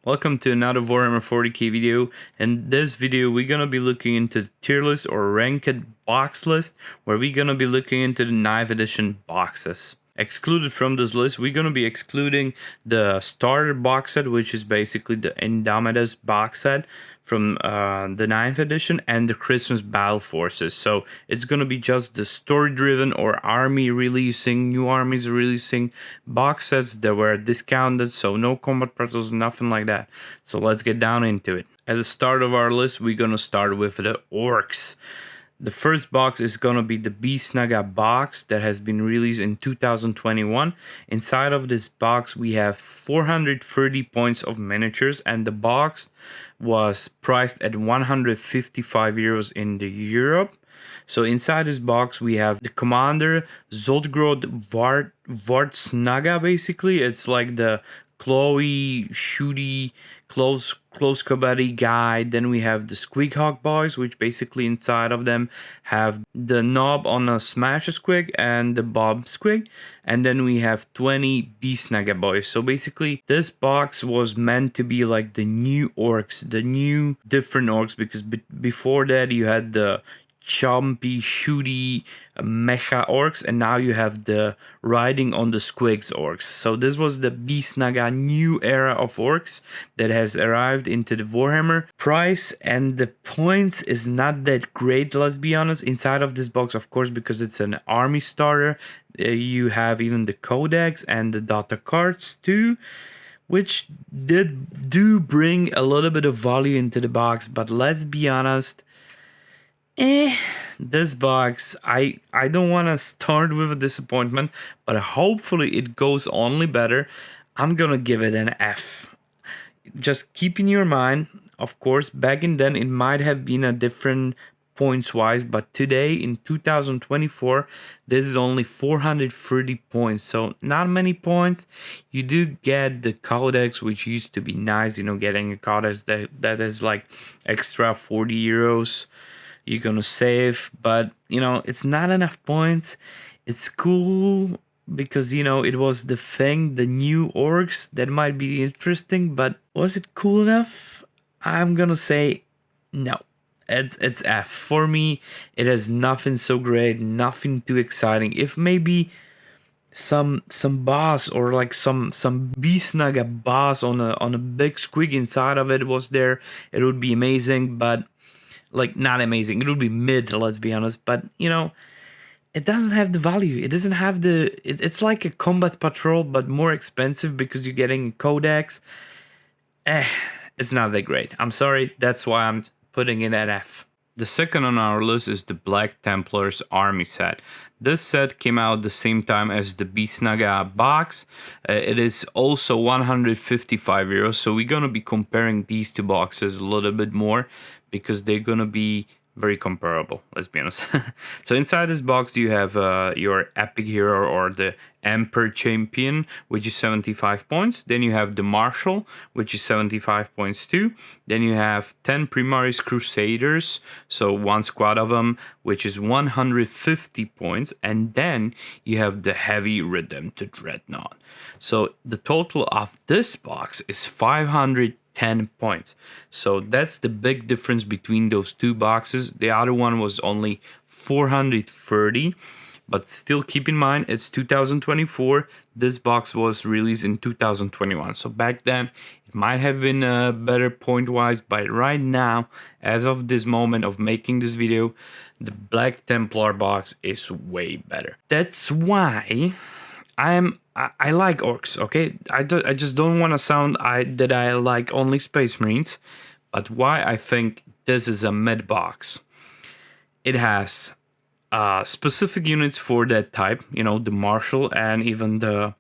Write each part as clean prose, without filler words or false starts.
Welcome to another Warhammer 40K video. In this video we're gonna be looking into the tier list or ranked box list, where we're gonna be looking into the 9th edition boxes. Excluded from this list, we're gonna be excluding the starter box set, which is basically the Indomitus box set from the 9th edition, and the Christmas Battle Forces. So it's gonna be just the story-driven or new armies releasing box sets that were discounted, so no combat battles, nothing like that. So let's get down into it. At the start of our list, we're gonna start with the Orks. The first box is gonna be the Snagga box that has been released in 2021. Inside of this box we have 430 points of miniatures, and the box was priced at 155 euros in the Europe. So inside this box we have the commander Zodgrod Snagga. Basically it's like the clawy, shooty, close combat guy. Then we have the Squighawk boys, which basically inside of them have the knob on a smash squig and the bob squig. And then we have 20 Snagga boys. So basically this box was meant to be like the new orcs, the new different orcs, because before that you had the chompy, shooty mecha orcs, and now you have the riding on the squigs orcs. So this was the Snagga new era of orcs that has arrived into the Warhammer. Price and the points is not that great, let's be honest. Inside of this box, of course, because it's an army starter, you have even the codex and the data cards too, which do bring a little bit of value into the box. But let's be honest, this box, I don't want to start with a disappointment, but hopefully it goes only better. I'm gonna give it an F. Just keep in your mind, of course, back in then it might have been a different points wise, but today in 2024 this is only 430 points, so not many points. You do get the codex, which used to be nice, getting a codex that is like extra 40 euros you're gonna save, but it's not enough points. It's cool because it was the thing, the new orcs, that might be interesting, but was it cool enough? I'm gonna say no. It's F for me. It has nothing so great, nothing too exciting. If maybe some boss or like some Snagga boss on a big squig inside of it was there, it would be amazing, but like not amazing. It would be mid, let's be honest, but it doesn't have the value. It doesn't have it's like a combat patrol but more expensive because you're getting a codex. It's not that great. I'm sorry, that's why I'm putting it at F. The second on our list is the Black Templars army set. This set came out the same time as the Snagga box. It is also 155 euros, so we're gonna be comparing these two boxes a little bit more because they're gonna be very comparable, let's be honest. So inside this box you have your epic hero or the Emperor Champion, which is 75 points. Then you have the Marshal, which is 75 points too. Then you have 10 Primaris Crusaders, so one squad of them, which is 150 points. And then you have the Heavy Redempted Dreadnought. So the total of this box is 510 points. So that's the big difference between those two boxes. The other one was only 430, but still keep in mind it's 2024. This box was released in 2021, so back then it might have been better point wise, but right now, as of this moment of making this video, the Black Templar box is way better. That's why I like orcs, okay? I just don't want to sound that I like only Space Marines, but why I think this is a mid box. It has specific units for that type, the Marshal and even the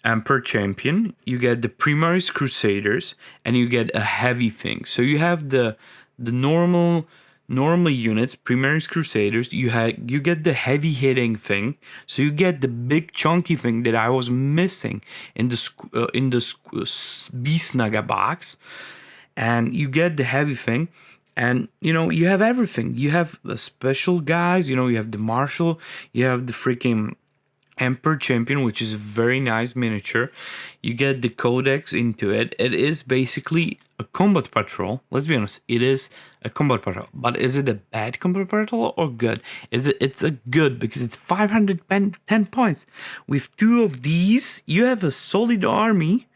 Emperor Champion. You get the Primaris Crusaders, and you get a heavy thing. So you have the normal units, Primaris Crusaders. You get the heavy hitting thing. So you get the big chunky thing that I was missing in the Snagga box, and you get the heavy thing. And you have everything. You have the special guys, you have the Marshal, you have the freaking Emperor Champion, which is a very nice miniature. You get the Codex into it. It is basically a combat patrol. Let's be honest, it is a combat patrol. But is it a bad combat patrol or good? It's a good because it's 510 points. With 2 of these, you have a solid army.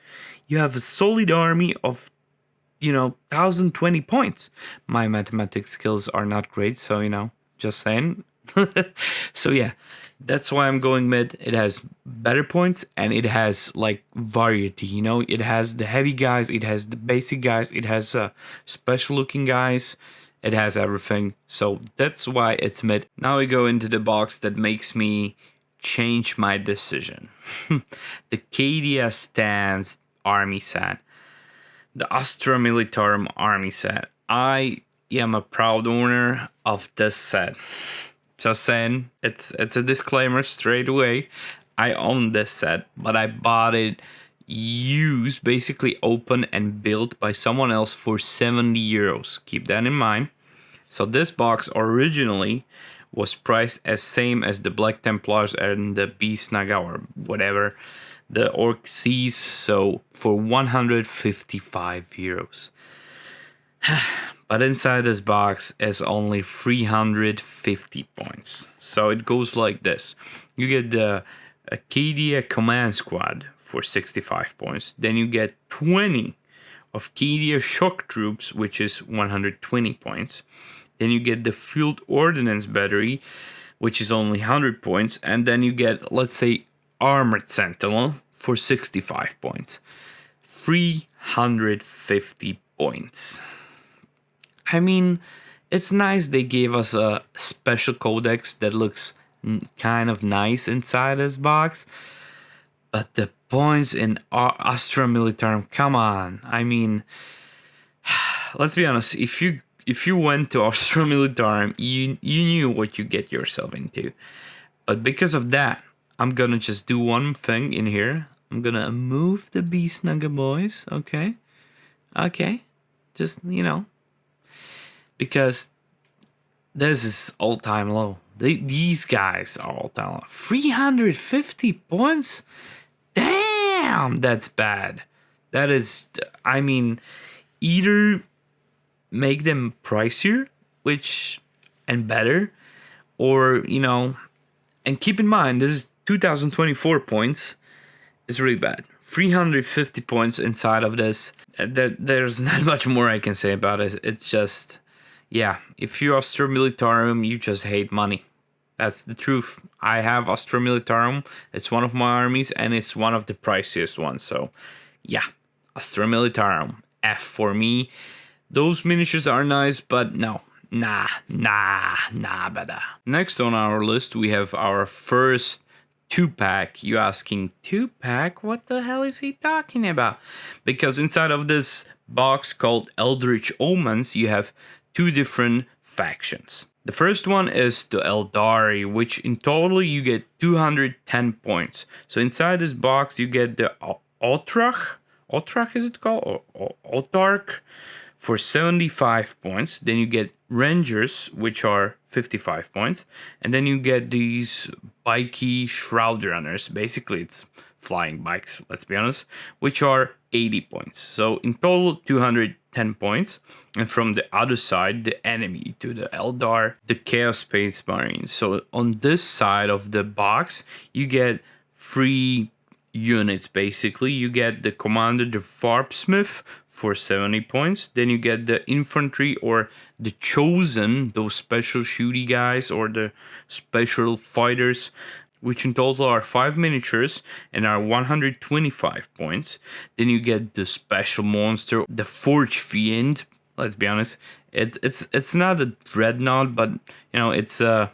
You have a solid army of 1020 points. My mathematics skills are not great, so just saying. So yeah, that's why I'm going mid. It has better points and it has like variety. It has the heavy guys, it has the basic guys, it has special looking guys, it has everything. So that's why it's mid. Now we go into the box that makes me change my decision. The Cadia stands army set. The Astra Militarum army set. I am a proud owner of this set. Just saying, it's a disclaimer straight away. I own this set, but I bought it used, basically open and built by someone else for 70 euros. Keep that in mind. So this box originally was priced as same as the Black Templars and the Snagga or whatever the Orks sees, so for 155 euros. But inside this box is only 350 points. So it goes like this. You get the Cadia Command Squad for 65 points. Then you get 20 of Cadia Shock Troops, which is 120 points. Then you get the Field Ordnance Battery, which is only 100 points. And then you get, let's say, Armored Sentinel for 65 points. 350 points. I mean, it's nice they gave us a special codex that looks kind of nice inside this box. But the points in Astra Militarum, come on. I mean, let's be honest. If you went to Astra Militarum, you knew what you get yourself into. But because of that, I'm gonna just do one thing in here. I'm gonna move the Snagga boys. Okay. Just because this is all-time low. These guys are all-time low. 350 points? Damn, that's bad. That is, I mean, either make them pricier, and better, or, and keep in mind, this is 2024 points. It's really bad. 350 points inside of this. There's not much more I can say about it. It's just, yeah, if you're Astra Militarum, you just hate money. That's the truth. I have Astra Militarum. It's one of my armies, and it's one of the priciest ones. So, yeah, Astra Militarum. F for me. Those miniatures are nice, but no. Nah, better. Next on our list, we have our first 2-pack. You asking 2-pack? What the hell is he talking about? Because inside of this box called Eldritch Omens, you have 2 different factions. The first one is the Eldari, which in total you get 210 points. So inside this box you get the Autarch is it called? Autarch for 75 points. Then you get Rangers, which are 55 points. And then you get these bikey Shroud Runners. Basically it's flying bikes, let's be honest, which are 80 points. So in total 210 points. And from the other side, the enemy to the Eldar, the Chaos Space Marines. So on this side of the box, you get 3 units basically. You get the Commander, the Farpsmith for 70 points. Then you get the Infantry or the Chosen, those special shooty guys or the special fighters, which in total are 5 miniatures and are 125 points. Then you get the special monster, the Forge Fiend. Let's be honest, it's not a dreadnought, but it's a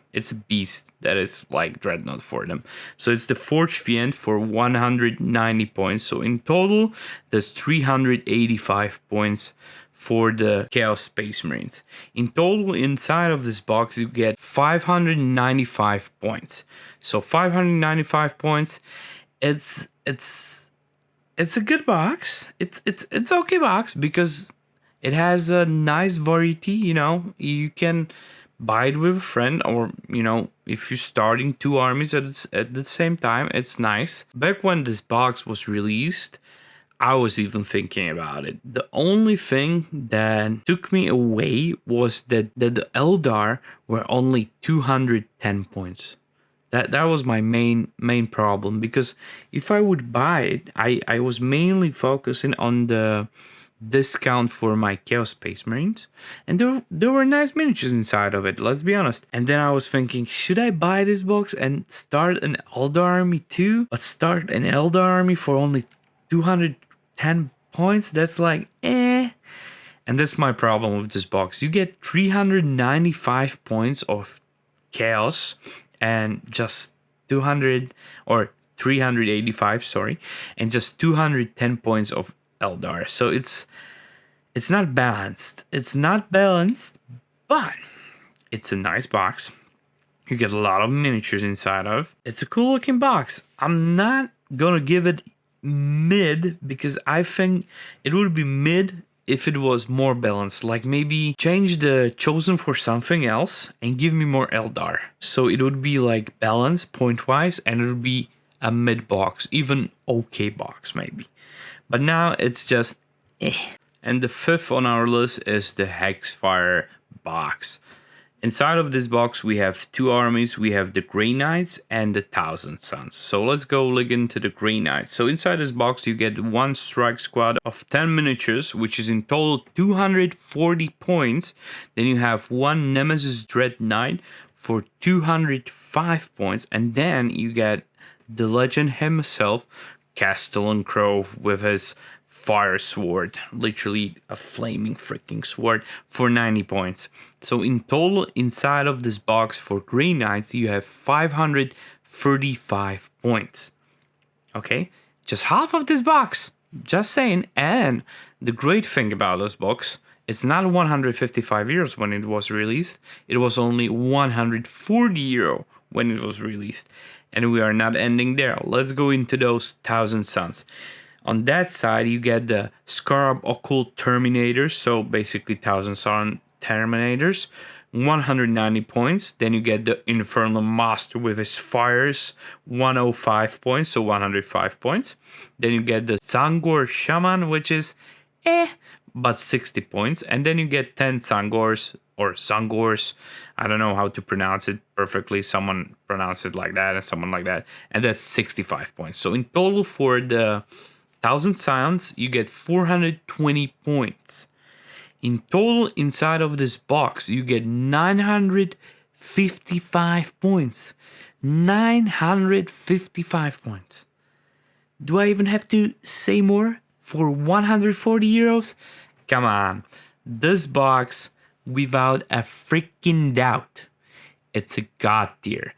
beast that is like dreadnought for them. So it's the Forge Fiend for 190 points. So in total, there's 385 points for the Chaos Space Marines. In total, inside of this box, you get 595 points. So 595 points. It's a good box. It's okay box because it has a nice variety. You can buy it with a friend, or if you're starting two armies at the same time, it's nice. Back when this box was released, I was even thinking about it. The only thing that took me away was that the Eldar were only 210 points. That was my main problem, because if I would buy it, I was mainly focusing on the discount for my Chaos Space Marines, and there were nice miniatures inside of it, let's be honest. And then I was thinking, should I buy this box and start an Eldar army too? But start an Eldar army for only 210 points? That's like, eh. And that's my problem with this box. You get 395 points of Chaos and just 200 or 385, sorry, and just 210 points of Eldar. So it's not balanced. It's not balanced, but it's a nice box. You get a lot of miniatures inside of. It's a cool looking box. I'm not gonna give it mid, because I think it would be mid if it was more balanced. Like maybe change the Chosen for something else and give me more Eldar. So it would be like balanced point wise, and it would be a mid box, even okay box maybe. But now it's just eh. And the fifth on our list is the Hexfire box. Inside of this box we have two armies. We have the Grey Knights and the Thousand Suns. So let's go look into the Grey Knights. So inside this box you get one strike squad of 10 miniatures, which is in total 240 points. Then you have one Nemesis Dread Knight for 205 points. And then you get the legend himself, Castellan Crow, with his fire sword, literally a flaming freaking sword, for 90 points. So in total inside of this box for Grey Knights you have 535 points. Okay, just half of this box, just saying. And the great thing about this box, it's not 155 euros when it was released. It was only 140 euro when it was released. And we are not ending there. Let's go into those Thousand Suns. On that side, you get the Scarab Occult Terminators, so basically Thousand Sun Terminators, 190 points. Then you get the Infernal Master with his fires, 105 points, so 105 points. Then you get the Zangor Shaman, which is but 60 points. And then you get 10 Zangors, or Zangors, I don't know how to pronounce it perfectly. Someone pronounce it like that and someone like that. And that's 65 points. So in total for the 1000 Suns, you get 420 points. In total, inside of this box, you get 955 points. 955 points. Do I even have to say more for 140 euros? Come on. This box, without a freaking doubt, it's a god tier.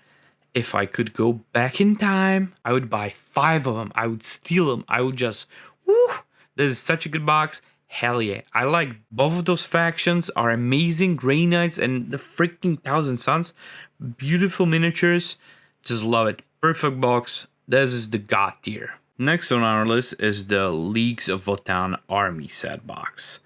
If I could go back in time, I would buy 5 of them. I would steal them. I would just, woo! This is such a good box. Hell yeah. I like both of those factions, are amazing. Grey Knights and the freaking Thousand Suns. Beautiful miniatures. Just love it. Perfect box. This is the god tier. Next on our list is the Leagues of Votann army set box.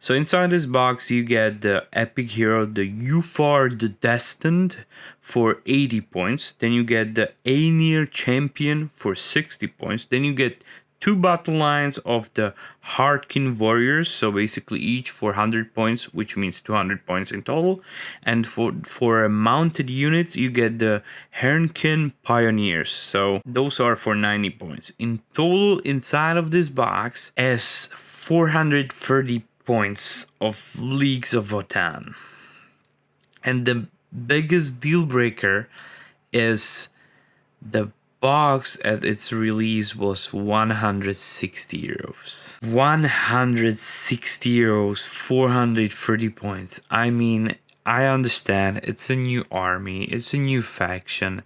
So inside this box you get the epic hero, the Ufar the Destined, for 80 points. Then you get the Aenir Champion for 60 points. Then you get 2 battle lines of the Harkin Warriors, so basically each for 100 points, which means 200 points in total. And for mounted units you get the Hernkin Pioneers, so those are for 90 points. In total inside of this box is 430 points of Leagues of Votann. And the biggest deal breaker is the box at its release was 160 euros. 160 euros, 430 points. I mean, I understand it's a new army, it's a new faction.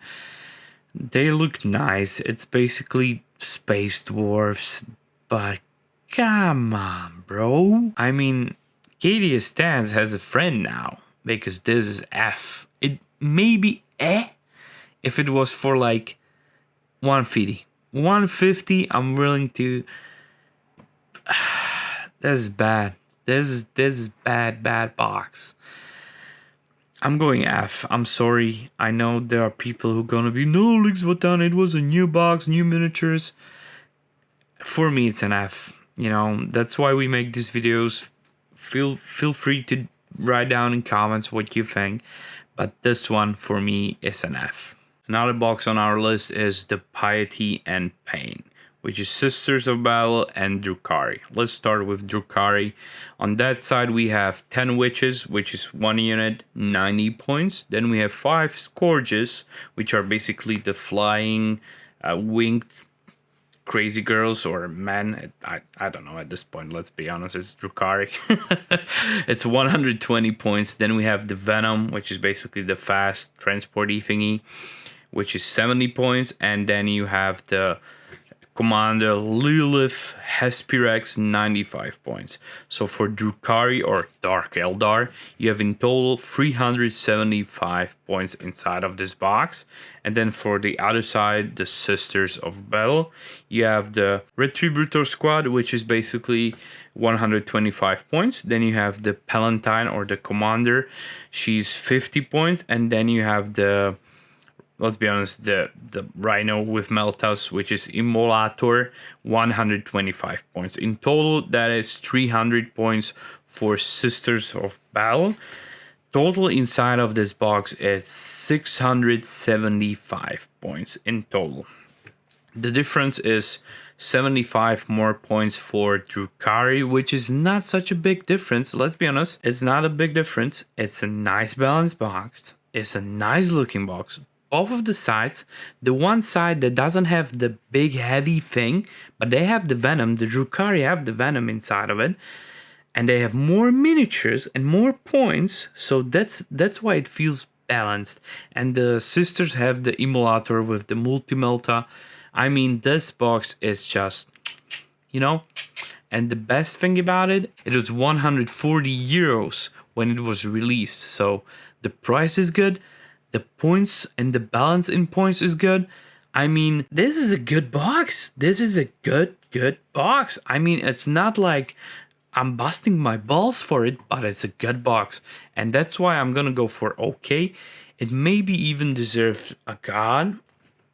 They look nice. It's basically space dwarfs, but come on, bro. I mean, Cadia Stance has a friend now, because this is F. It may be if it was for like 150. 150, I'm willing to. This is bad. This is bad box. I'm going F. I'm sorry. I know there are people who are gonna be, no, Leaks Votann, it was a new box, new miniatures. For me, it's an F. You know, that's why we make these videos. Feel free to write down in comments what you think. But this one, for me, is an F. Another box on our list is the Piety and Pain, which is Sisters of Battle and Drukhari. Let's start with Drukhari. On that side, we have 10 Witches, which is 1 unit, 90 points. Then we have 5 Scourges, which are basically the flying, winged crazy girls or men. I don't know at this point, let's be honest, it's Drukhari. It's 120 points. Then we have the Venom, which is basically the fast transporty thingy, which is 70 points. And then you have the Commander Lilith Hespirex, 95 points. So for Drukhari or Dark Eldar, you have in total 375 points inside of this box. And then for the other side, the Sisters of Battle, you have the Retributor Squad, which is basically 125 points. Then you have the Palatine or the Commander, she's 50 points. And then you have the, let's be honest, the Rhino with Meltas, which is Immolator, 125 points. In total, that is 300 points for Sisters of Battle. Total inside of this box is 675 points in total. The difference is 75 more points for Drukhari, which is not such a big difference. Let's be honest, it's not a big difference. It's a nice balanced box. It's a nice looking box. Both of the sides, the one side that doesn't have the big heavy thing, but they have the Venom, the Drukhari have the Venom inside of it, and they have more miniatures and more points, so that's why it feels balanced. And the Sisters have the Immolator with the Multi-Melta. I mean, this box is just, you know, and the best thing about it, it was 140 euros when it was released, so the price is good. The points and the balance in points is good. I mean, this is a good box. This is a good box. I mean, it's not like I'm busting my balls for it, but it's a good box. And that's why I'm gonna go for okay. It maybe even deserves a god,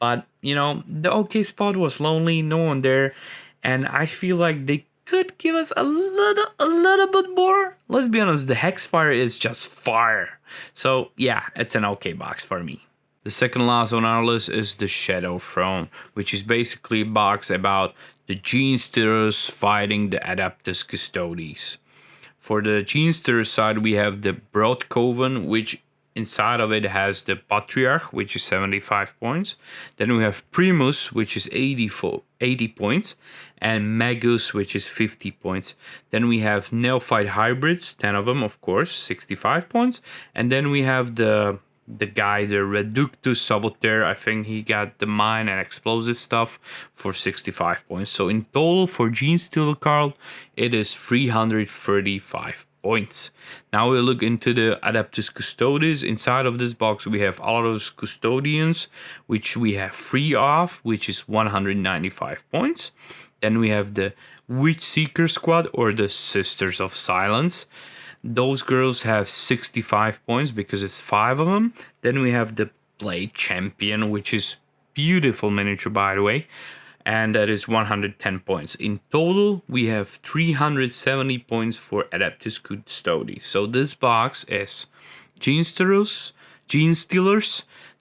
but you know, the okay spot was lonely, no one there, and I feel like they could give us a little bit more. Let's be honest, the Hexfire is just fire. So yeah, it's an okay box for me. The second last on our list is the Shadow Throne, which is basically a box about the Genestealers fighting the Adeptus Custodes. For the Genestealer side, we have the Broad Coven, which inside of it has the Patriarch, which is 75 points. Then we have Primus, which is 80 points. And Magus, which is 50 points. Then we have Neophyte Hybrids, 10 of them, of course, 65 points. And then we have the guy, the Reductus Saboteur. I think he got the mine and explosive stuff for 65 points. So in total for Genestealer Carl, it is 335 points. Now we look into the Adeptus Custodes. Inside of this box we have all those Custodians, which we have 3 of, which is 195 points. Then we have the Witch Seeker Squad or the Sisters of Silence. Those girls have 65 points because it's 5 of them. Then we have the Blade Champion, which is beautiful miniature by the way, and that is 110 points. In total, we have 370 points for Adeptus Custodes. So this box is Genestealers,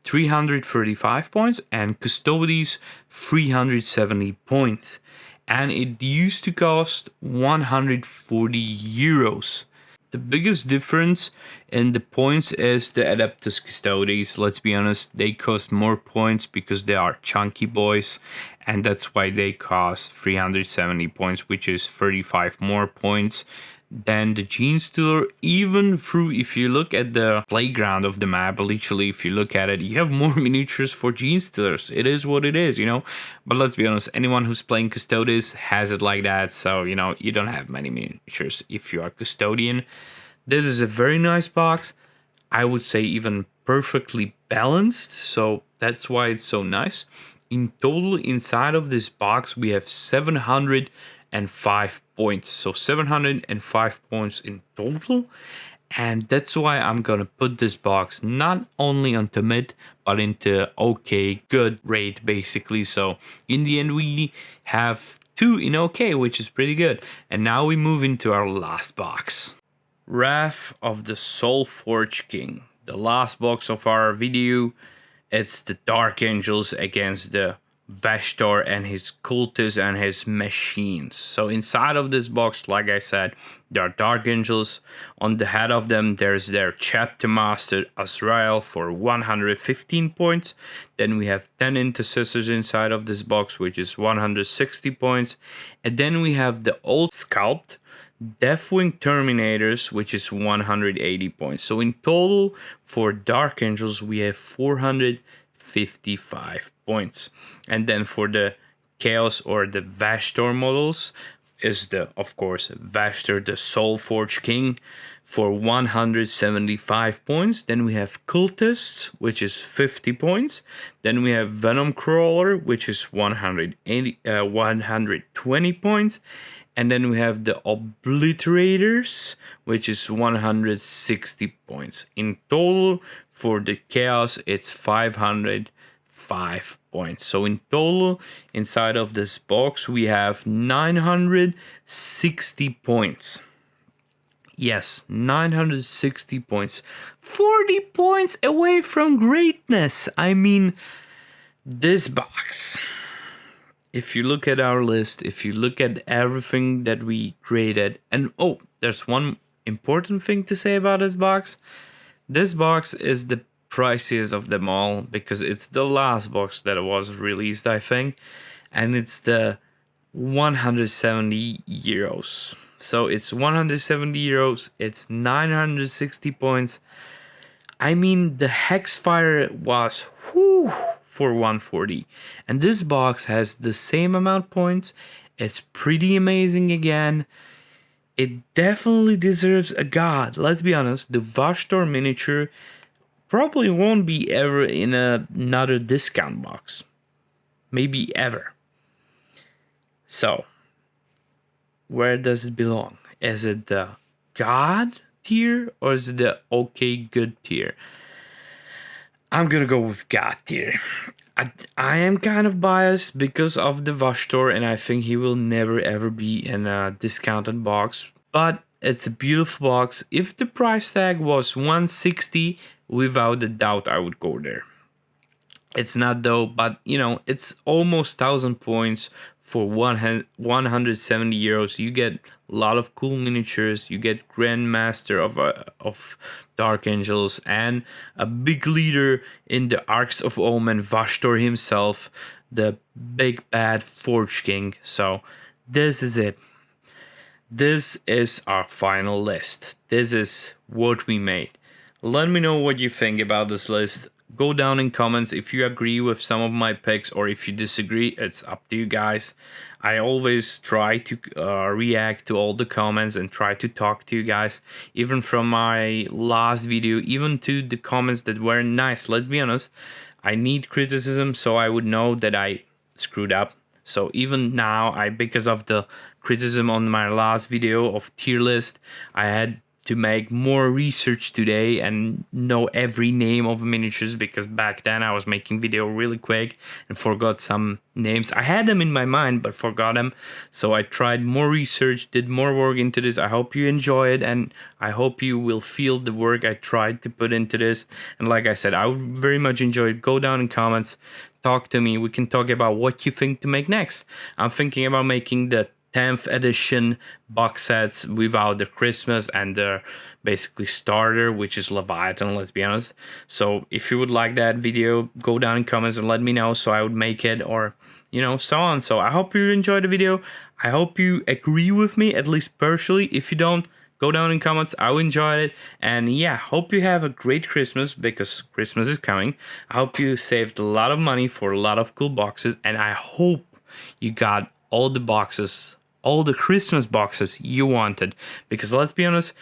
335 points, and Custodes, 370 points. And it used to cost 140 euros. The biggest difference in the points is the Adeptus Custodes. Let's be honest, they cost more points because they are chunky boys, and that's why they cost 370 points, which is 35 more points than the Genestealer. Even through, if you look at the playground of the map, literally if you look at it, you have more miniatures for Genestealers. It is what it is, you know. But let's be honest, anyone who's playing Custodes has it like that, so you know, you don't have many miniatures if you are Custodian. This is a very nice box. I would say even perfectly balanced, so that's why it's so nice. In total, inside of this box we have 705 points, so 705 points in total. And that's why I'm gonna put this box not only onto mid, but into okay, good rate basically. So in the end, we have 2 in okay, which is pretty good. And now we move into our last box. Wrath of the Soulforge King. The last box of our video. It's the Dark Angels against the Vashtor and his cultists and his machines. So inside of this box, like I said, there are Dark Angels. On the head of them, there's their Chapter Master Azrael for 115 points. Then we have 10 Intercessors inside of this box, which is 160 points. And then we have the Old Sculpt Deathwing Terminators, which is 180 points. So in total, for Dark Angels, we have 455 points. And then for the Chaos or the Vashtor models is the, of course, Vashtor, the Soulforge King, for 175 points. Then we have Cultists, which is 50 points. Then we have Venom Crawler, which is 120 points. And then we have the Obliterators, which is 160 points. In total, for the Chaos, it's 505 points. So in total, inside of this box, we have 960 points. Yes, 960 points. 40 points away from greatness. I mean, this box, if you look at our list, if you look at everything that we created, and oh, there's one important thing to say about this box. This box is the priciest of them all because it's the last box that was released, I think, and it's the 170 euros. So it's 170 euros, it's 960 points. I mean, the Hexfire was for 140, and this box has the same amount of points. It's pretty amazing again. It definitely deserves a god. Let's be honest, the Vashtor miniature probably won't be ever in another discount box. Maybe ever. So, where does it belong? Is it the god tier or is it the okay good tier? I'm gonna go with god tier. I am kind of biased because of the Vashtor, and I think he will never ever be in a discounted box. But it's a beautiful box. If the price tag was 160, without a doubt I would go there. It's not though, but you know, it's almost 1,000 points for 170 euros. You get a lot of cool miniatures. You get Grandmaster of Dark Angels and a big leader in the Arks of Omen, Vashtor himself, the big bad Forge King. So this is it. This is our final list. This is what we made. Let me know what you think about this list. Go down in comments if you agree with some of my picks or if you disagree. It's up to you guys. I always try to react to all the comments and try to talk to you guys. Even from my last video, even to the comments that were nice. Let's be honest, I need criticism so I would know that I screwed up. So even now, because of the criticism on my last video of tier list, I had to make more research today and know every name of miniatures, because back then I was making video really quick and forgot some names. I had them in my mind but forgot them, so I tried more research, did more work into this. I hope you enjoy it and I hope you will feel the work I tried to put into this. And like I said, I would very much enjoy it. Go down in comments, talk to me. We can talk about what you think to make next. I'm thinking about making the 10th edition box sets without the Christmas and the basically starter, which is Leviathan, let's be honest. So if you would like that video, go down in comments and let me know so I would make it, or you know, so on. So I hope you enjoyed the video. I hope you agree with me, at least partially. If you don't, go down in comments. I will enjoy it. And yeah, hope you have a great Christmas, because Christmas is coming. I hope you saved a lot of money for a lot of cool boxes, and I hope you got all the boxes, all the Christmas boxes you wanted, because let's be honest,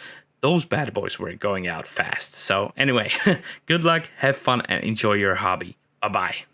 those bad boys were going out fast. So anyway, good luck, have fun, and enjoy your hobby. Bye-bye.